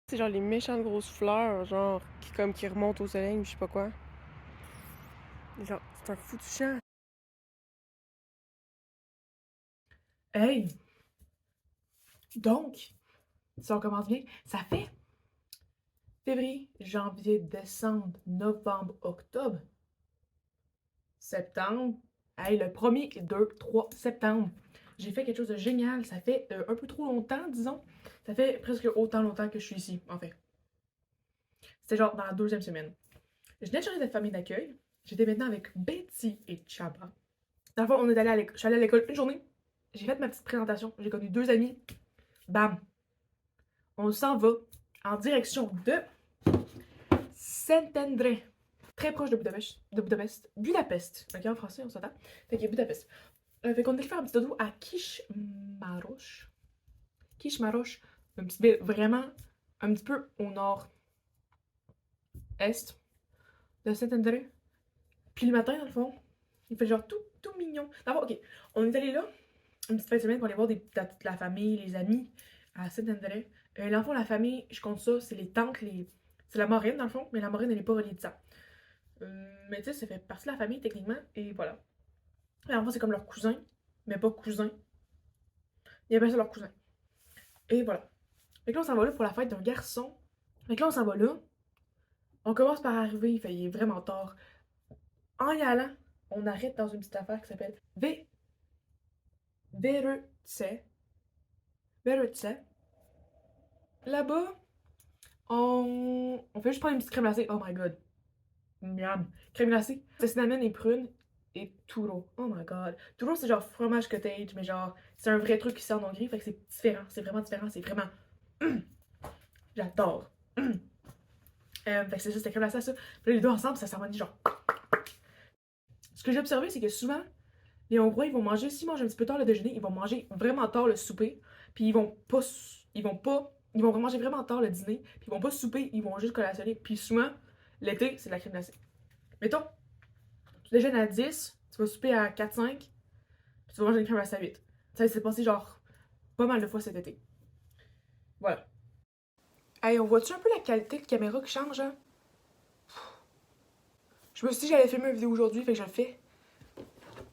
C'est genre les méchantes grosses fleurs, genre, qui remontent au soleil, ou je sais pas quoi. Genre, c'est un foutu champ. Hey! Donc, si on commence bien, ça fait février, janvier, décembre, novembre, octobre, septembre. Hey, le 1er, 2, 3 septembre. J'ai fait quelque chose de génial. Ça fait un peu trop longtemps, disons. Ça fait presque autant longtemps que je suis ici, en fait. C'était genre dans la deuxième semaine. Je venais de changer de famille d'accueil. J'étais maintenant avec Betty et Chaba. Dans le fond, on est allé à l'école. Je suis allée à l'école une journée. J'ai fait ma petite présentation. J'ai connu deux amis. Bam! On s'en va en direction de Szentendre. Très proche de Budapest. Budapest. Ok, en français, on s'entend. Fait qu'il y a Budapest. Fait qu'on est allé faire un petit dodo à Kismaros. Kismaros. Une petite ville vraiment un petit peu au nord-est de Szentendre. Puis le matin, dans le fond, il fait genre tout mignon. D'abord, ok, on est allé là, une petite fin de semaine pour aller voir la famille, les amis à Saint-André. Dans le fond, la famille, je compte ça, c'est les tantes, c'est la marraine dans le fond, mais la marraine, elle n'est pas reliée de ça. Mais tu sais, ça fait partie de la famille techniquement, et voilà. Dans le fond, c'est comme leur cousin, mais pas cousin. Ils appellent ça leur cousin. Et voilà. Fait que là, on s'en va là pour la fête d'un garçon. Fait que là, on s'en va là. On commence par arriver, il est vraiment tard. En y allant, on arrête dans une petite affaire qui s'appelle Verutse. Verutse. Là-bas, on fait juste prendre une petite crème glacée. Oh my god. Miam. Crème glacée. C'est cinnamon et prune et turo. Oh my god. Turo, c'est genre fromage cottage, mais genre, c'est un vrai truc qui sort en Hongrie, fait que c'est différent. C'est vraiment différent. C'est vraiment. J'adore. Fait que c'est ça, c'était crème glacée, ça. Puis là, les deux ensemble, ça s'harmonise genre. Ce que j'ai observé, c'est que souvent, les Hongrois, ils vont manger, s'ils mangent un petit peu tard le déjeuner, ils vont manger vraiment tard le souper, puis ils vont manger vraiment tard le dîner, puis ils vont pas souper, ils vont juste collationner. Puis souvent, l'été, c'est de la crème glacée. Mettons, tu déjeunes à 10, tu vas souper à 4-5, puis tu vas manger une crème glacée à 8. Ça s'est passé genre pas mal de fois cet été. Voilà. Hey, on voit-tu un peu la qualité de caméra qui change, hein? Je me suis dit que j'allais filmer une vidéo aujourd'hui, fait que je le fais.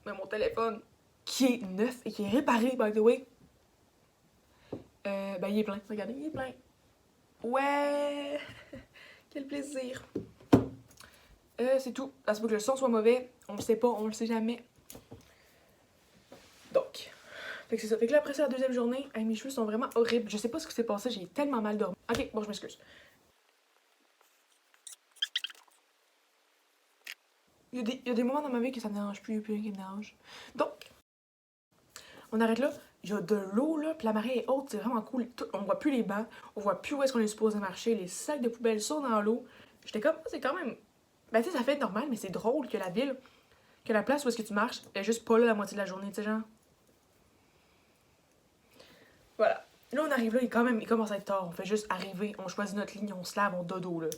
Mais mon téléphone, qui est neuf et qui est réparé, by the way, ben il est plein. Regardez, il est plein. Ouais! Quel plaisir! C'est tout. Ça se peut que le son soit mauvais. On le sait pas, on le sait jamais. Donc, fait que c'est ça. Fait que là, après ça, la deuxième journée, mes cheveux sont vraiment horribles. Je sais pas ce qui s'est passé, j'ai tellement mal dormi. Ok, bon, je m'excuse. Il y a des moments dans ma vie que ça me dérange plus, plus rien qui me dérange. Donc, on arrête là. Il y a de l'eau, là, puis la marée est haute, c'est vraiment cool. On voit plus les bancs, on voit plus où est-ce qu'on est supposé marcher. Les sacs de poubelle sont dans l'eau. J'étais comme, c'est quand même. Ben, tu sais, ça fait normal, mais c'est drôle que la ville, que la place où est-ce que tu marches est juste pas là la moitié de la journée, tu sais, genre. Voilà. Là, on arrive là, il commence à être tard. On fait juste arriver, on choisit notre ligne, on se lave, on dodo, là.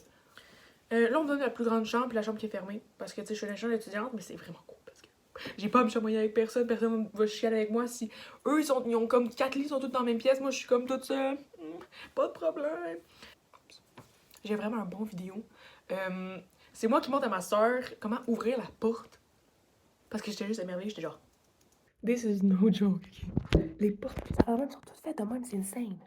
Là, on donne la plus grande chambre, puis la chambre qui est fermée. Parce que, tu sais, je suis une chambre étudiante, mais c'est vraiment cool. Parce que j'ai pas à me chamoyer avec personne, personne va chialer avec moi. Si eux, ils ont comme 4 lits, ils sont tous dans la même pièce, moi, je suis comme toute seule. Pas de problème. J'ai vraiment un bon vidéo. C'est moi qui montre à ma soeur comment ouvrir la porte. Parce que j'étais juste émerveillée, j'étais genre. This is no joke. Les portes, ça même sont toutes faites de même, c'est insane.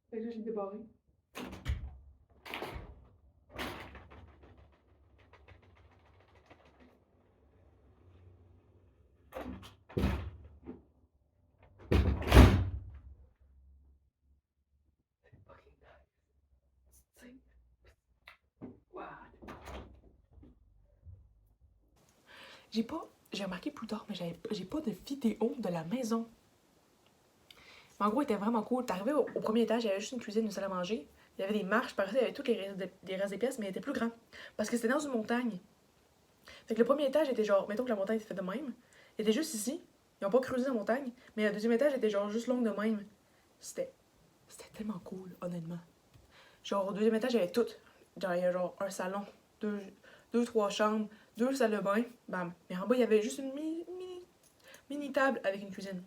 Fait que là, j'ai débarré. J'ai remarqué plus tard, mais j'ai pas de vidéo de la maison. Mais en gros, il était vraiment cool. T'arrivais au premier étage, il y avait juste une cuisine, une salle à manger. Il y avait des marches, par il y avait toutes les restes des pièces, mais il était plus grand. Parce que c'était dans une montagne. Fait que le premier étage était genre, mettons que la montagne était faite de même. Il était juste ici. Ils ont pas creusé la montagne. Mais le deuxième étage était genre juste longue de même. C'était. C'était tellement cool, honnêtement. Genre, au deuxième étage, il y avait tout. Genre, il y a genre un salon, deux, trois chambres, 2 salles de bain, bam. Mais en bas, il y avait juste une mini table avec une cuisine.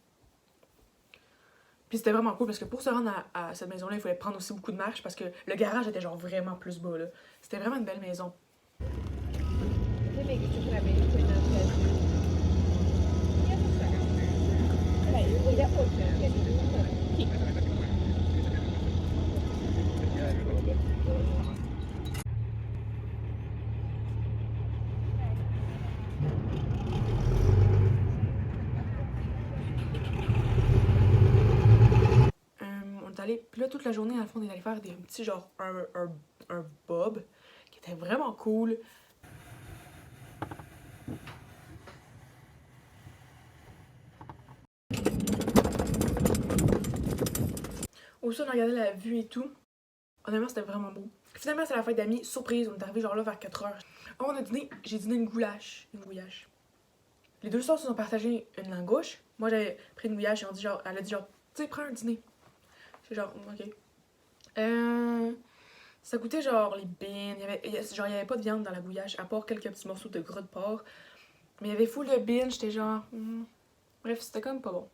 Puis c'était vraiment cool parce que pour se rendre à cette maison-là, il fallait prendre aussi beaucoup de marche parce que le garage était genre vraiment plus bas, là. C'était vraiment une belle maison. On est allé, puis là, toute la journée, à fond, on est allé faire des petits, genre, un bob qui était vraiment cool. Aussi, on a regardé la vue et tout. Honnêtement, c'était vraiment beau. Finalement, c'est la fête d'amis. Surprise, on est arrivé genre là vers 4h. Oh, on a dîné. J'ai dîné une goulash. Une gouillache. Les deux sœurs se sont partagées une langouche. Moi, j'avais pris une gouillache et elle a dit genre, tu sais, prends un dîner. J'ai genre, ok. Ça coûtait genre les beans. Il y avait pas de viande dans la gouillache, à part quelques petits morceaux de gras de porc. Mais il y avait full de beans. J'étais genre, bref, c'était comme pas bon.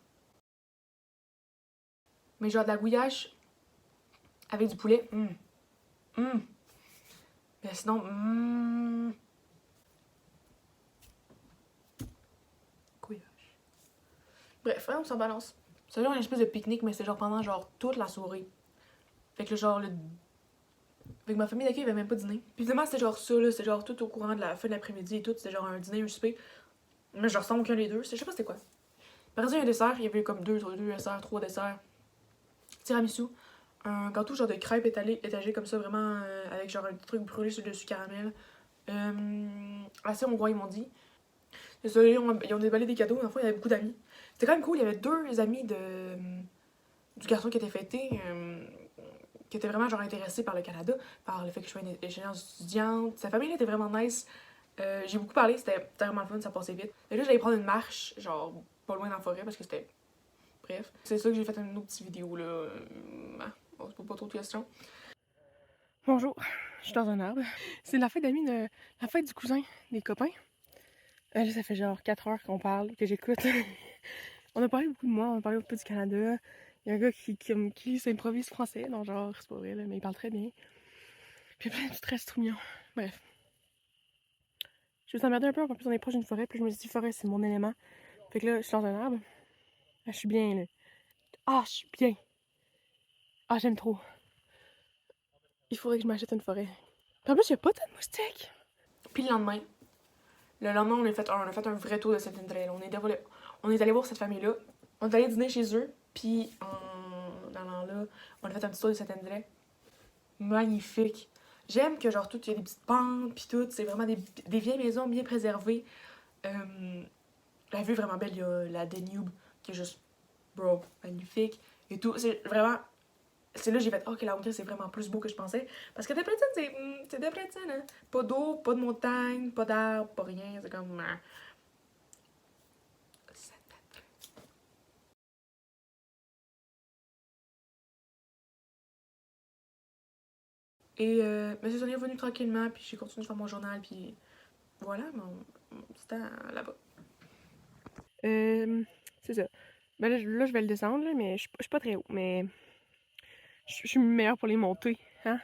Mais genre de la gouillache avec du poulet, Mais sinon, gouillache. Bref, on s'en balance. C'est genre une espèce de pique-nique, mais c'est genre pendant genre toute la soirée. Fait que genre, avec ma famille d'accueil, il y avait même pas dîner. Puis évidemment, c'était genre ça, là, c'était genre tout au courant de la fin de l'après-midi et tout. C'était genre un dîner, un souper. Mais genre sans aucun des deux. Je sais pas c'était quoi. Par exemple, il y a un dessert, il y avait comme deux desserts, 3 desserts. Tiramisu. Un gâteau genre de crêpes étagé comme ça, vraiment avec genre un petit truc brûlé sur le dessus caramel. Assez hongrois, ils m'ont dit. Désolé, ils ont déballé des cadeaux, enfin, il y avait beaucoup d'amis. C'était quand même cool, il y avait 2 amis du garçon qui était fêté, qui étaient vraiment genre intéressés par le Canada, par le fait que je sois une étudiante étudiante. Sa famille était vraiment nice. J'ai beaucoup parlé, c'était vraiment le fun, ça passait vite. Et là, j'allais prendre une marche, genre pas loin dans la forêt parce que c'était. Bref. C'est ça que j'ai fait une autre petite vidéo là. On se pose pas trop de questions. Bonjour, je suis dans un arbre. C'est la fête d'amis de. La fête du cousin des copains. Là, ça fait genre 4 heures qu'on parle, que j'écoute. On a parlé beaucoup de moi, on a parlé un peu du Canada. Il y a un gars qui s'improvise français, donc genre, c'est pas vrai, là, mais il parle très bien. Puis il y a plein de stress tout mignon. Bref. Je me suis emmerdée un peu, en plus on est proche d'une forêt, puis je me suis dit, forêt, c'est mon élément. Fait que là, je suis dans un arbre. Là, je suis bien, là. Ah, je suis bien. Ah, j'aime trop. Il faudrait que je m'achète une forêt. Puis en plus, il y a pas tant de moustiques. Puis le lendemain, on a fait un vrai tour de Saint-André. On est allé voir cette famille-là. On est allé dîner chez eux. Puis en allant là, on a fait un petit tour de Saint-André. Magnifique. J'aime que genre tout, il y a des petites pentes, puis tout. C'est vraiment des vieilles maisons bien préservées. La vue est vraiment belle. Il y a la Danube qui est juste, bro, magnifique. Et tout. C'est vraiment. C'est là que j'ai fait, ok, la hauteur, c'est vraiment plus beau que je pensais. Parce que Debrecen, c'est Debrecen, hein. Pas d'eau, pas de montagne, pas d'arbres, pas rien. C'est comme. Et mais c'est ça, on est revenu tranquillement, puis j'ai continué de faire mon journal, puis voilà, c'était là-bas. C'est ça. Ben là, je vais le descendre, là, mais je suis pas très haut. Mais je suis meilleure pour les montées, hein?